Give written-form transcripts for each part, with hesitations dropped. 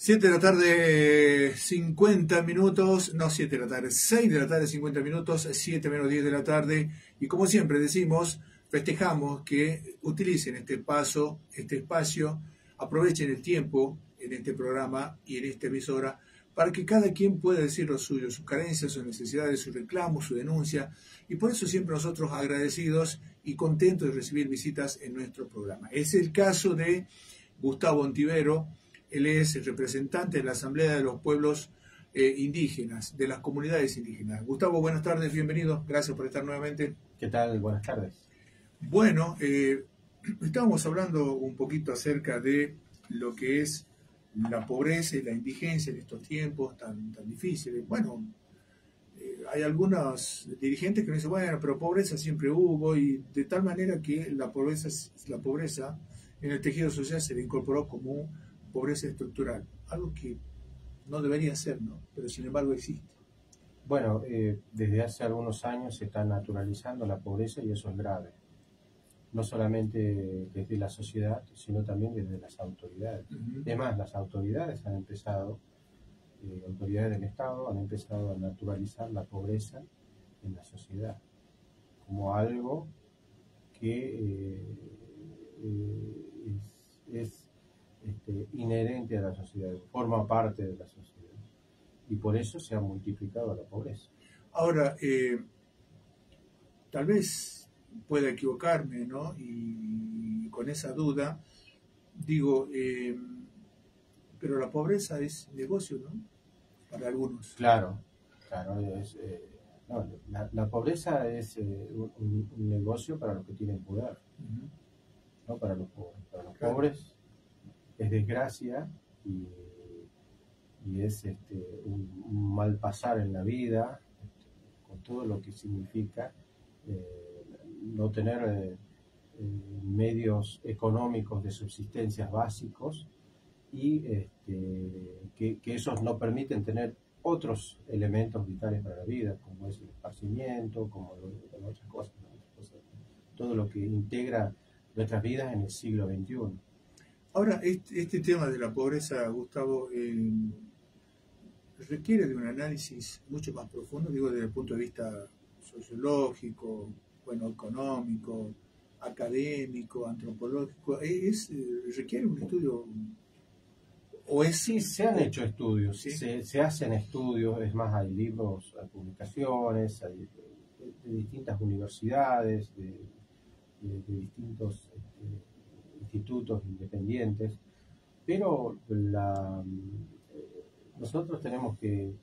7 de la tarde, 50 minutos, no 7 de la tarde, 6 de la tarde, 50 minutos, 7 menos 10 de la tarde. Y como siempre decimos, festejamos que utilicen este espacio, aprovechen el tiempo en este programa y en esta emisora para que cada quien pueda decir lo suyo, sus carencias, sus necesidades, sus reclamos, su denuncia. Y por eso siempre nosotros agradecidos y contentos de recibir visitas en nuestro programa. Es el caso de Gustavo Ontivero. Él es el representante de la Asamblea de los Pueblos Indígenas, de las comunidades indígenas. Gustavo, buenas tardes, bienvenido. Gracias por estar nuevamente. ¿Qué tal? Buenas tardes. Bueno, estábamos hablando un poquito acerca de lo que es la pobreza y la indigencia en estos tiempos tan difíciles. Bueno, hay algunos dirigentes que me dicen, bueno, pero pobreza siempre hubo, y de tal manera que la pobreza en el tejido social se le incorporó como pobreza estructural, algo que no debería ser, ¿no? Pero sin embargo existe. Bueno, desde hace algunos años se está naturalizando la pobreza y eso es grave. No solamente desde la sociedad, sino también desde las autoridades. Además, las autoridades han empezado, autoridades del Estado han empezado a naturalizar la pobreza en la sociedad como algo que es inherente a la sociedad, forma parte de la sociedad, y por eso se ha multiplicado la pobreza. Ahora, tal vez pueda equivocarme, ¿no? Y con esa duda digo, pero la pobreza es negocio, ¿no? Para algunos. Claro, no, la pobreza es un negocio para los que tienen poder, no para los pobres. Para los pobres es desgracia y es un mal pasar en la vida, con todo lo que significa no tener medios económicos de subsistencia básicos y que esos no permiten tener otros elementos vitales para la vida, como es el esparcimiento, como otras cosas, todo lo que integra nuestras vidas en el siglo XXI. Ahora, este tema de la pobreza, Gustavo, requiere de un análisis mucho más profundo, digo, desde el punto de vista sociológico, bueno, económico, académico, antropológico. ¿Requiere un estudio? Sí, se han hecho estudios, ¿sí? se hacen estudios, es más, hay libros, hay publicaciones, hay de distintas universidades, de distintos institutos independientes, pero nosotros tenemos que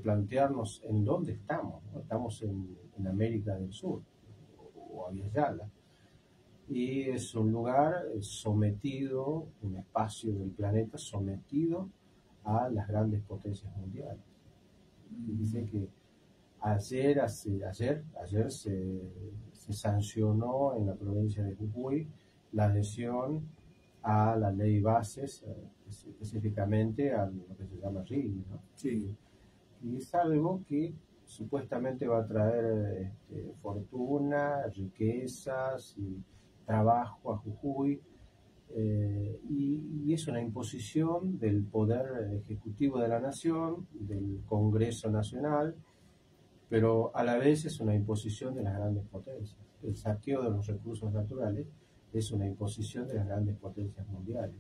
plantearnos en dónde estamos, ¿no? Estamos en América del Sur, o Aviala, y es un lugar sometido, un espacio del planeta sometido a las grandes potencias mundiales. Dice que ayer se sancionó en la provincia de Jujuy la adhesión a la ley bases, específicamente a lo que se llama RIGI, ¿no? Sí. Y es algo que supuestamente va a traer fortuna, riquezas y trabajo a Jujuy, y es una imposición del poder ejecutivo de la nación, del Congreso Nacional, pero a la vez es una imposición de las grandes potencias. El saqueo de los recursos naturales es una imposición de las grandes potencias mundiales.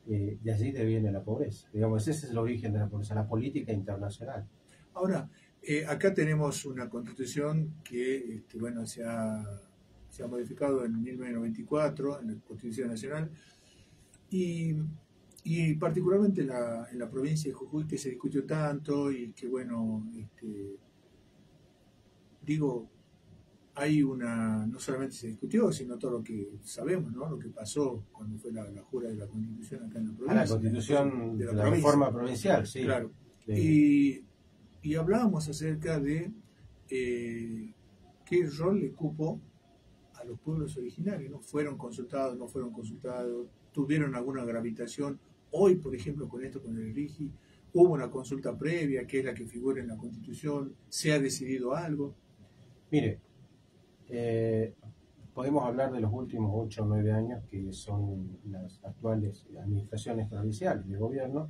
Y allí deviene la pobreza. Digamos, ese es el origen de la pobreza, la política internacional. Ahora, acá tenemos una constitución que bueno, se ha modificado en 1994, en la Constitución Nacional, y particularmente en la provincia de Jujuy, que se discutió tanto y que, bueno, digo, hay no solamente se discutió, sino todo lo que sabemos, ¿no? Lo que pasó cuando fue la jura de la Constitución acá en la provincia. La Constitución de la reforma provincial, sí. Claro. Y hablábamos acerca de qué rol le cupo a los pueblos originarios, ¿no? Fueron consultados, no fueron consultados, tuvieron alguna gravitación. Hoy, por ejemplo, con el RIGI, hubo una consulta previa, que es la que figura en la Constitución, ¿se ha decidido algo? Mire, podemos hablar de los últimos 8 o 9 años, que son las actuales administraciones provinciales de gobierno,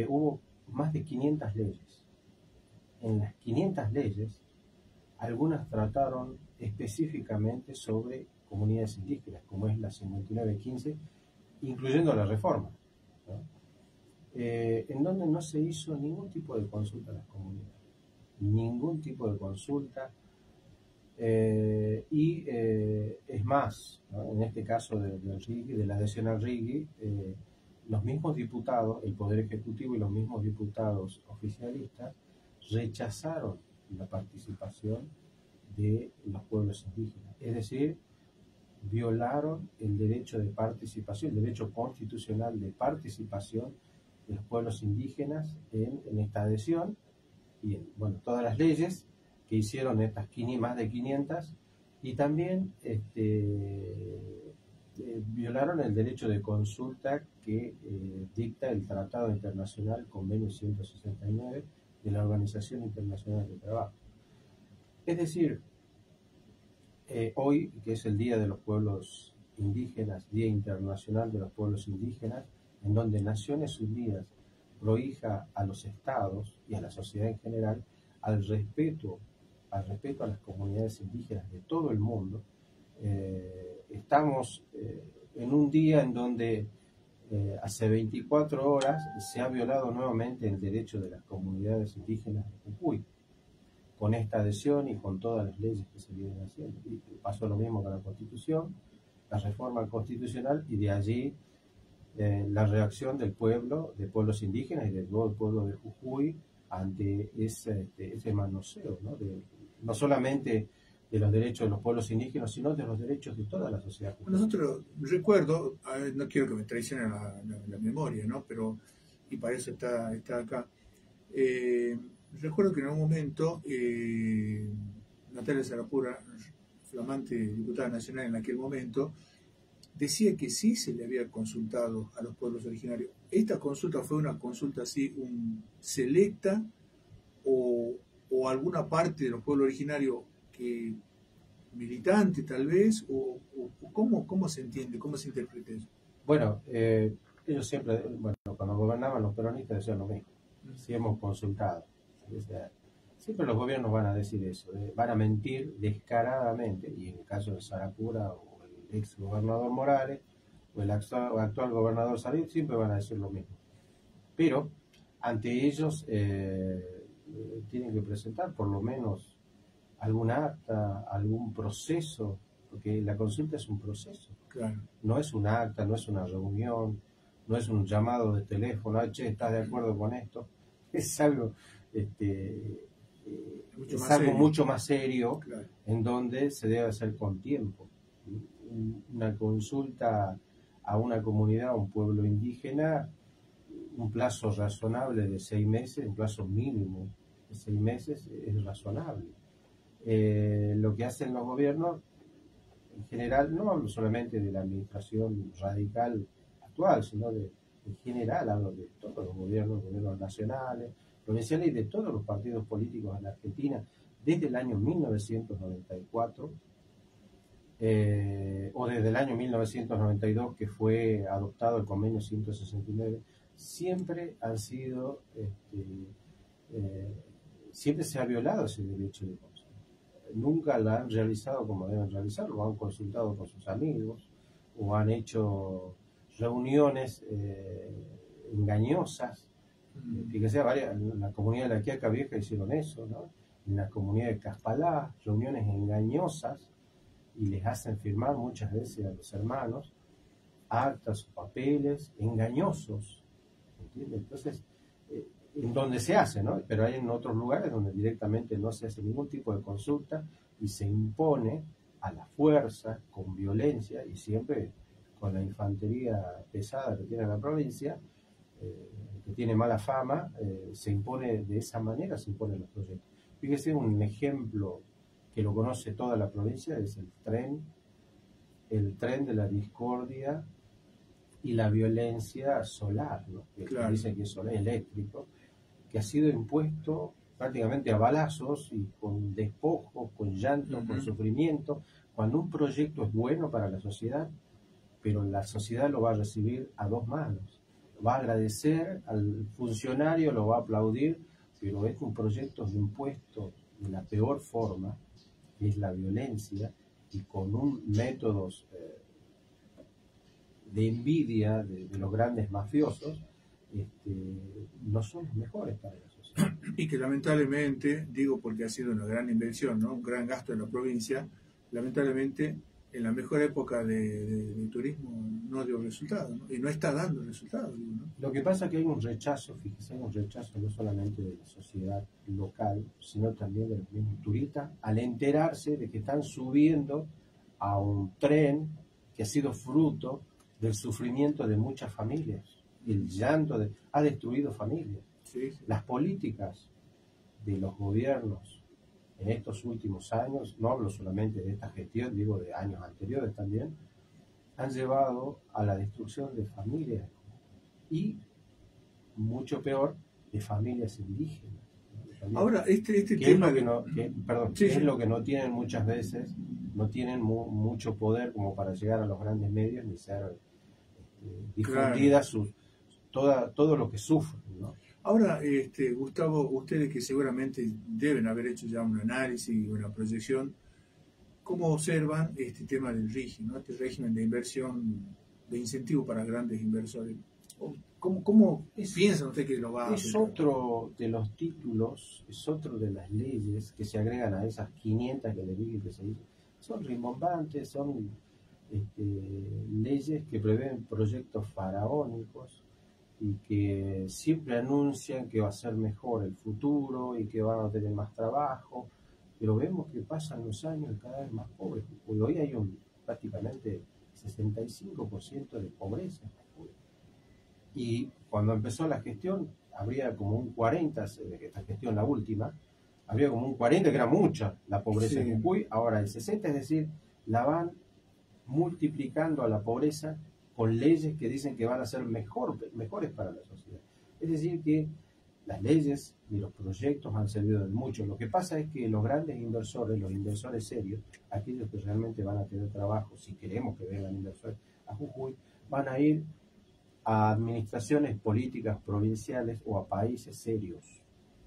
hubo más de 500 leyes. En las 500 leyes, algunas trataron específicamente sobre comunidades indígenas, como es la 5915, incluyendo la reforma, ¿no? En donde no se hizo ningún tipo de consulta a las comunidades, ningún tipo de consulta, es más, ¿no? En este caso del RIGI, de la adhesión al RIGI, los mismos diputados, el Poder Ejecutivo y los mismos diputados oficialistas rechazaron la participación de los pueblos indígenas, es decir, violaron el derecho de participación, el derecho constitucional de participación de los pueblos indígenas en esta adhesión y en, bueno, todas las leyes que hicieron estas más de 500, y también violaron el derecho de consulta que dicta el Tratado Internacional Convenio 169 de la Organización Internacional del Trabajo. Es decir, hoy, que es el Día de los Pueblos Indígenas, Día Internacional de los Pueblos Indígenas, en donde Naciones Unidas prohíja a los estados y a la sociedad en general al respeto a las comunidades indígenas de todo el mundo, estamos en un día en donde hace 24 horas se ha violado nuevamente el derecho de las comunidades indígenas de Jujuy, con esta adhesión y con todas las leyes que se vienen haciendo. Y pasó lo mismo con la Constitución, la reforma constitucional, y de allí la reacción del pueblo, de pueblos indígenas y de todo el pueblo de Jujuy ante ese manoseo, ¿no? No solamente de los derechos de los pueblos indígenas, sino de los derechos de toda la sociedad. Nosotros, recuerdo, no quiero que me traicionen la memoria, ¿no? Pero, y para eso está acá. Recuerdo que en un momento Natalia Sarapura, flamante diputada nacional en aquel momento, decía que sí se le había consultado a los pueblos originarios. ¿Esta consulta fue una consulta así, selecta, o alguna parte de los pueblos originarios que militante tal vez, o cómo se entiende, cómo se interpreta eso? Bueno, ellos siempre, bueno, cuando gobernaban los peronistas decían lo mismo, sí hemos consultado. O sea, siempre los gobiernos van a decir eso, van a mentir descaradamente, y en el caso de Sarapura o el ex gobernador Morales o el actual gobernador Sarit siempre van a decir lo mismo. Pero ante ellos tienen que presentar por lo menos algún acta, algún proceso, porque la consulta es un proceso. Claro. No es un acta, no es una reunión, no es un llamado de teléfono, che, ¿estás de acuerdo con esto? Es algo, mucho más serio, claro, en donde se debe hacer con tiempo. Una consulta a una comunidad, a un pueblo indígena, un plazo razonable de 6 meses, un plazo mínimo de 6 meses es razonable. Lo que hacen los gobiernos, en general, no hablo solamente de la administración radical actual, sino en general, hablo de todos los gobiernos nacionales, provinciales y de todos los partidos políticos en la Argentina, desde el año 1994, o desde el año 1992, que fue adoptado el convenio 169, siempre han sido, siempre se ha violado ese derecho de consulta. Nunca la han realizado como deben realizarlo, lo han consultado con sus amigos o han hecho reuniones engañosas. Fíjese, en la comunidad de la Quiaca Vieja hicieron eso, ¿no? En la comunidad de Caspalá, reuniones engañosas, y les hacen firmar muchas veces a los hermanos actas o papeles engañosos, ¿entiendes? Entonces, en donde se hace, ¿no? Pero hay en otros lugares donde directamente no se hace ningún tipo de consulta y se impone a la fuerza, con violencia y siempre con la infantería pesada que tiene la provincia, que tiene mala fama, se impone de esa manera, se imponen los proyectos. Fíjese, un ejemplo que lo conoce toda la provincia es el tren de la discordia y la violencia solar, ¿no? Claro. Dicen que es solar, eléctrico, que ha sido impuesto prácticamente a balazos y con despojos, con llanto, con sufrimiento, cuando un proyecto es bueno para la sociedad, pero la sociedad lo va a recibir a dos manos. va a agradecer al funcionario, lo va a aplaudir, pero es un proyecto impuesto de la peor forma, que es la violencia, y con métodos de envidia de los grandes mafiosos, no son los mejores para la sociedad. Y que lamentablemente, digo porque ha sido una gran inversión, ¿no? Un gran gasto en la provincia, lamentablemente en la mejor época de turismo no dio resultado, ¿no? Y no está dando resultados, ¿no? Lo que pasa es que hay un rechazo, fíjese, hay un rechazo no solamente de la sociedad local, sino también de los mismos turistas, al enterarse de que están subiendo a un tren que ha sido fruto del sufrimiento de muchas familias. El llanto ha destruido familias. Sí, sí. Las políticas de los gobiernos en estos últimos años, no hablo solamente de esta gestión, digo de años anteriores también, han llevado a la destrucción de familias y, mucho peor, de familias indígenas. Ahora, este que tema... es lo que no tienen muchas veces, no tienen mucho poder como para llegar a los grandes medios ni ser difundidas todo lo que sufren, ¿no? Ahora, Gustavo, ustedes que seguramente deben haber hecho ya un análisis y una proyección, ¿cómo observan este tema del RIGI, ¿no? Este régimen de inversión, de incentivo para grandes inversores? ¿Cómo piensan ustedes que lo va a Es otro de los títulos, es otro de las leyes que se agregan a esas 500 que le dije que se hizo. Son rimbombantes, son leyes que prevén proyectos faraónicos y que siempre anuncian que va a ser mejor el futuro y que van a tener más trabajo, pero vemos que pasan los años cada vez más pobres. Hoy hay prácticamente 65% de pobreza. Y cuando empezó la gestión, habría como un 40, esta gestión la última, habría como un 40, que era mucha la pobreza en Jujuy, ahora el 60, es decir, la van multiplicando a la pobreza con leyes que dicen que van a ser mejores para la sociedad. Es decir, que las leyes y los proyectos han servido de mucho. Lo que pasa es que los grandes inversores, los inversores serios, aquellos que realmente van a tener trabajo, si queremos que vengan inversores a Jujuy, van a ir a administraciones políticas provinciales o a países serios.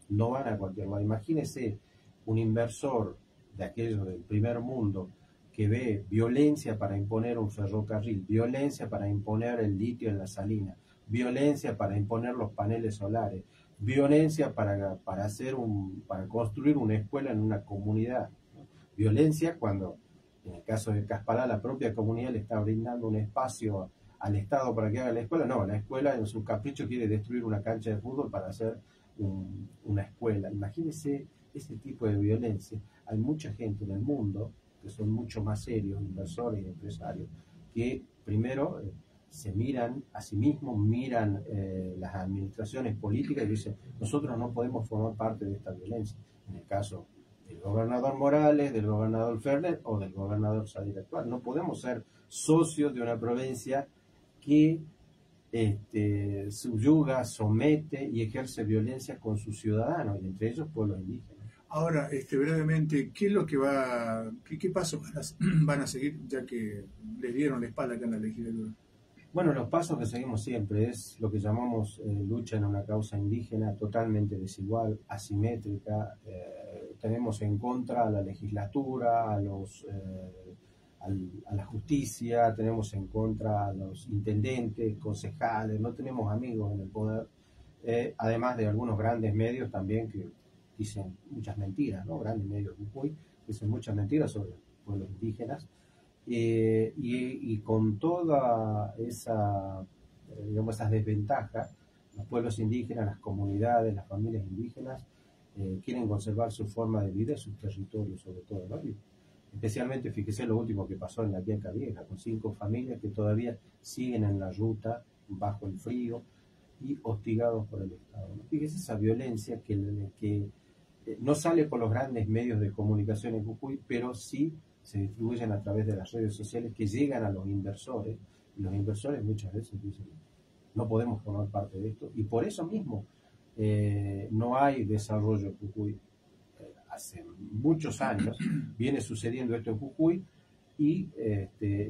No van a cualquier lado. Imagínese un inversor de aquellos del primer mundo que ve violencia para imponer un ferrocarril, violencia para imponer el litio en la salina, violencia para imponer los paneles solares, violencia para construir una escuela en una comunidad, ¿no? Violencia cuando, en el caso de Caspará, la propia comunidad le está brindando un espacio al Estado para que haga la escuela. No, la escuela en su capricho quiere destruir una cancha de fútbol para hacer una escuela. Imagínense ese tipo de violencia. Hay mucha gente en el mundo que son mucho más serios, inversores y empresarios, que primero se miran a sí mismos, miran las administraciones políticas y dicen, nosotros no podemos formar parte de esta violencia. En el caso del gobernador Morales, del gobernador Ferrer o del gobernador Sadir actual, no podemos ser socios de una provincia que subyuga, somete y ejerce violencia con sus ciudadanos, y entre ellos pueblos indígenas. Ahora, brevemente, ¿qué es lo que qué pasos van a seguir, ya que les dieron la espalda acá en la legislatura? Bueno, los pasos que seguimos siempre es lo que llamamos lucha en una causa indígena totalmente desigual, asimétrica. Tenemos en contra a la legislatura, a la justicia, tenemos en contra a los intendentes, concejales, no tenemos amigos en el poder, además de algunos grandes medios también que dicen muchas mentiras, ¿no? Grandes medios de Jujuy dicen muchas mentiras sobre los pueblos indígenas, y con toda esa, esas desventajas, los pueblos indígenas, las comunidades, las familias indígenas quieren conservar su forma de vida y sus territorios, sobre todo, ¿no? Y especialmente, fíjese lo último que pasó en la Quiaca Vieja, con 5 familias que todavía siguen en la ruta bajo el frío y hostigados por el Estado, ¿no? Fíjese esa violencia que no sale por los grandes medios de comunicación en Jujuy, pero sí se distribuyen a través de las redes sociales que llegan a los inversores, y los inversores muchas veces dicen, no podemos formar parte de esto, y por eso mismo no hay desarrollo en Jujuy. Hace muchos años viene sucediendo esto en Jujuy, y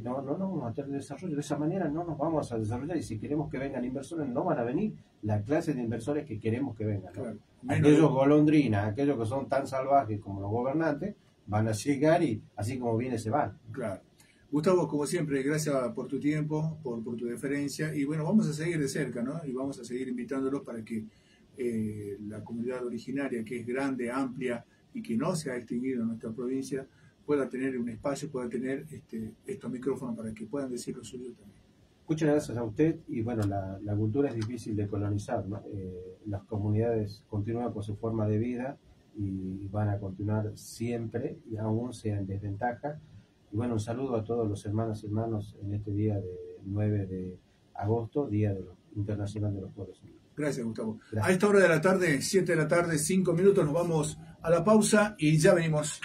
no vamos a tener desarrollo. De esa manera no nos vamos a desarrollar, y si queremos que vengan inversores, no van a venir la clase de inversores que queremos que vengan, ¿no? Claro. Aquellos golondrinas, aquellos que son tan salvajes como los gobernantes, van a llegar y así como viene se van. Claro. Gustavo, como siempre, gracias por tu tiempo, por tu deferencia, y bueno, vamos a seguir de cerca, ¿no? Y vamos a seguir invitándolos para que la comunidad originaria, que es grande, amplia y que no se ha extinguido en nuestra provincia, pueda tener un espacio, pueda tener estos micrófonos para que puedan decir lo suyo también. Muchas gracias a usted. Y bueno, la cultura es difícil de colonizar, ¿no? Las comunidades continúan con su forma de vida y van a continuar siempre, y aún sea en desventaja. Y bueno, un saludo a todos los hermanos en este día de 9 de agosto, Día Internacional de los Pueblos Unidos. Gracias, Gustavo. Gracias. A esta hora de la tarde, 7 de la tarde, 5 minutos, nos vamos a la pausa y ya venimos.